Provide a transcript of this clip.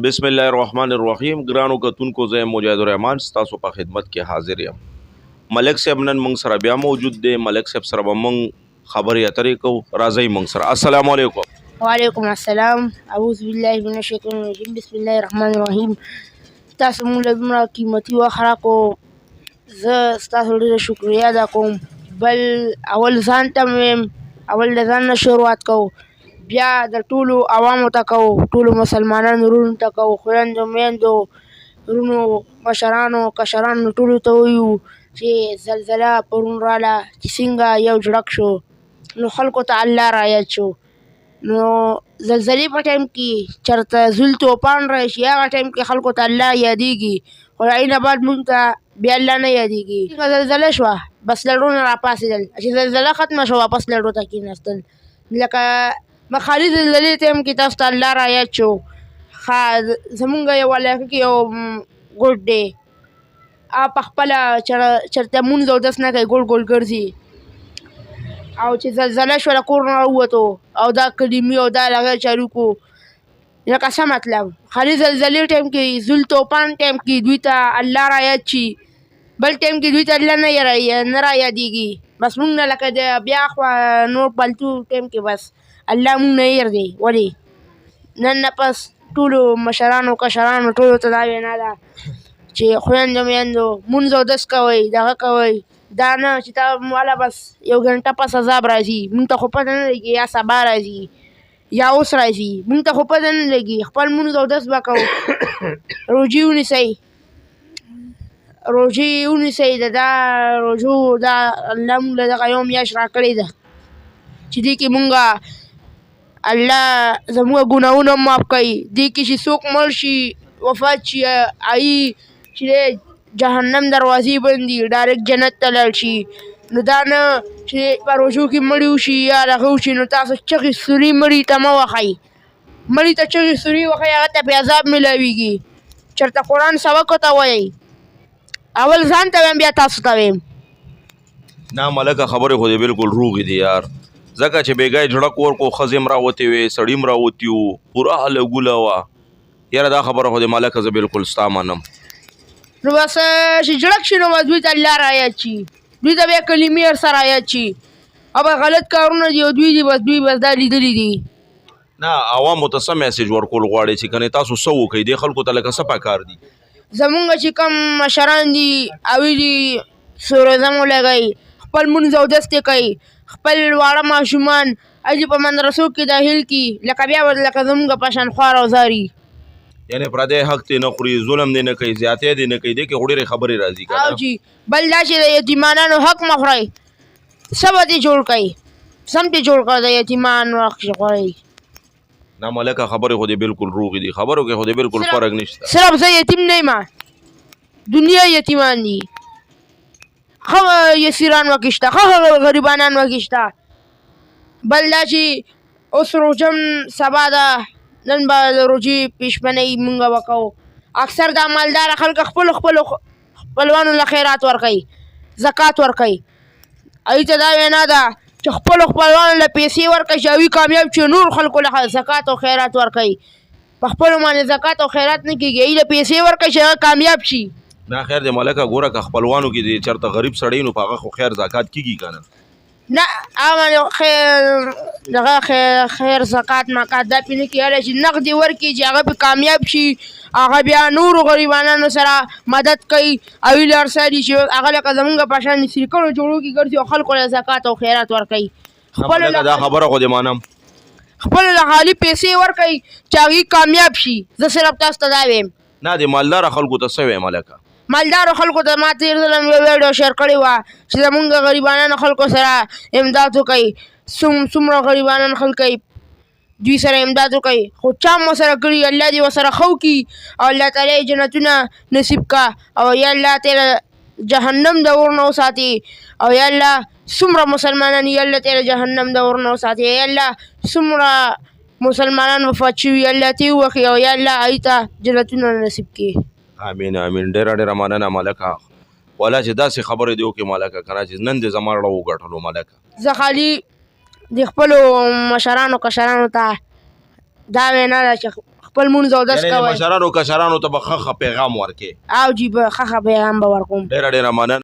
بسم الله الرحمن الرحیم. ګرانو کتونکو زه مجاهد الرحمن ستاسو په خدمت کې حاضر یم. ملک صاحب نن موږ سره بیا موجود دی. ملک صاحب سره به موږ خبرې اترې کوو. راځئ موږ سره. السلام علیکم. وعلیکم السلام. اعوذ بالله من الشیطان الرجیم. بسم الله الرحمن الرحیم. تاسو موږ له دومره قیمتي وخت راکړو، زه ستاسو ډېره شکریه ادا کوم. بل اول ځان ته ویم، اول د ځان نه شروعات کوو، بیا د ټولو عوامو ته کوو، ټولو مسلمانانو وروڼو ته کوو، خویندو میندو وروڼو مشرانو کشرانو ټولو ته وایو چې زلزله پرون راله چې څنګه یو جړک شو، نو خلکو ته الله را یاد شو. نو زلزلې په ټایم کې چېرته زول توپان راشي، هغه ټایم کې خلکو ته الله یادېږي، خو هغې نه بعد مونږ ته بیا الله نه یادېږي. څنګه زلزله شوه بس لړو نه راپاڅېدل، چې زلزله ختمه شوه واپس لړو ته کېناستل. لکه مخالي زلزلې ټایم کې تاسو ته الله را یاد شو. زمونږ یو علاقه کې یو ګوټ دی، په خپله چېرته مونځ اودس نه کوي، ګوټ ګوټ ګرځي، او چې زلزله شوه له کور نه راووتو او دا کلیمې او دا لغې چالو کړو. لکه څه مطلب خالي زلزلې ټایم کې زول توپان ټایم کې دوی ته الله را یاد شي، بل ټایم کې دوی ته الله نه را یادېږي. بس مونږ نه لکه د بیا خوا نور پلتو ټایم کې بس الله مونږ نه هېر دی. ولې نن نه پس ټولو مشرانو کشرانو ټولو ته دا وینا ده چې خویندو میندو مونځ اودس کوئ، دغه کوئ، دا نه چې تا والا بس یو ګنټه پس عذاب راځي، مونږ ته خو پته نه لګي یا سبا راځي یا اوس راځي، مونږ ته خو پته نه لګي. خپل مونځ اودس به کوو، روژې ونیسئ د دا روژو دا الله مونږ له دغه یو میاشت راکړې ده چې دې کې مونږه الله زموږ ګناهونه معاف کوي. دې کې چې څوک مړ شي وفات شي آیي چې جهنم دروازې بندي ډایرکټ جنت ته لاړ شي. نو دا نه چې په روژو کې مړي وشي یا هغه وشي نو تاسو چغې سوري مړي ته مه وهئ. مړي ته چغې سوري وهئ، هغه ته پې عذاب میلاویږي. چېرته قرآن سبق ورته وایئ، اول ځان ته ویم بیا تاسو ته ویم. نه ملکه خبرې خو دې بلکل روغې دي یار، ځکه چې بېګای جړک ورکو ښځې هم راوتې وې سړي هم راوتي وو، پوره هلګوله وه. یاره دا خبره خو دې ملکه زه بلکل ستا منم. نو بس چې جړک شي نو بس دوی ته الله را یاد شي، دوی ته بیا کلمې هر څه را یاد شي. او به غلط کارونه دي او دوی بس دا لیدلي دي. نه عوامو ته څه میسیج ورکول غواړې چې کنې تاسو څه وکئ دې خلکو ته لکه څه پکار دي؟ زمونږ چې کوم مشران دي هغوی دي سورزم ولګئ، خپل مونځ اودس دې کوئ، خپل واړه ماشومان هغې په مدرسو کې داخل کړي، لکه بیا لکه زمونږ په شان خوار او زار وي. یعنې پردی حق دې نه خوري، ظلم دې نه کوي، زیاتی دې نه کوي، دې کې خو ډېرې خبرې راځي که او جي بل دا چې د یتیمانانو حق مه خورئ، څه به دې جوړ کوئ، سم دې جوړ کړه د یتیمانو حق چې خورئ. نه ملکه خبرې خو دې بلکل روغې دي، خبرو کې خو دې بلکل فرق نشته. صرف زه یتیم نه یم، دنیا یتیمان دي، ښه یسیران وکې شته، ښه غریبانان وکې شته. بل دا چې اوس روژه سبا ده، نن به د روژې پیشبنۍ مونږ به کوو. اکثر دا مالداره خلک خپلو خپلوانو له خیرات ورکوي، زکات ورکوي. هغوی ته دا وینا ده چې خپلو خپلوانو له پیسې ورکوي چې هغوی کامیاب شي، نور خلکو له زکات او خیرات ورکوي. په خپلو باندې زکات او خیرات نه کېږي، هغوی له پیسې ورکوي چې هغه کامیاب شي. نه خیر دې ملکه ګوره که خپلوانو کې دې چېرته غریب سړی نو په هغه خو خیر زکات کېږي که نه؟ نه هغه خیر زکات مکات دا پې نه کېږي، هله چې نغدې ورکړي چې هغه پې کامیاب شي، هغه بیا نورو غریبانانو سره مدد کوي، هغوی له هر څه دي چې هغه لکه زمونږ په شان سیکړو جوړو کې ګرځي او خلکو له زکات او خیرات ورکوي. دا خبره خو دې منم، خپلو له خالي پیسې ورکوي چې هغوی کامیاب شي. زه صرف تاسو ته دا ویم. نه دې مالداره خلکو ته څه وایې ملکه؟ مالدارو خلکو ته ما تېر ځل هم یو ویډیو شیر کړې وه چې زمونږ غریبانانو خلکو سره امداد وکوئ. څومره غریبانان خلک کوي دوی سره امداد وکوئ، خو چا هم ورسره کړي الله دې ورسره ښه وکړي او الله تعالی یې جنتونه نصیب کړه، او یا الله تعالی جهنم د اور نه وساتي، او یا الله څومره مسلمانان یا الله تعالی جهنم د اور نه وساتي، یا الله څومره مسلمانان وفات شوي الله ته یې وبخي، او یا الله هغوی ته جنتونه نصیب کړي. امین امین. ډېره مننه ملکه، والا چې داسې خبرې دې وکړې ملکه که نه چې نن دې زما زړه وګټلو ملکه. زه خالي د خپلو مشرانو کشرانو ته دا وینا ده چې خپل مونځ اودس یعنې د کوئ مشرانو کشرانو ته به ښه پیغام ورکې. او جی به ښه پیغام به ورکوم. ډېره ډېره مننه.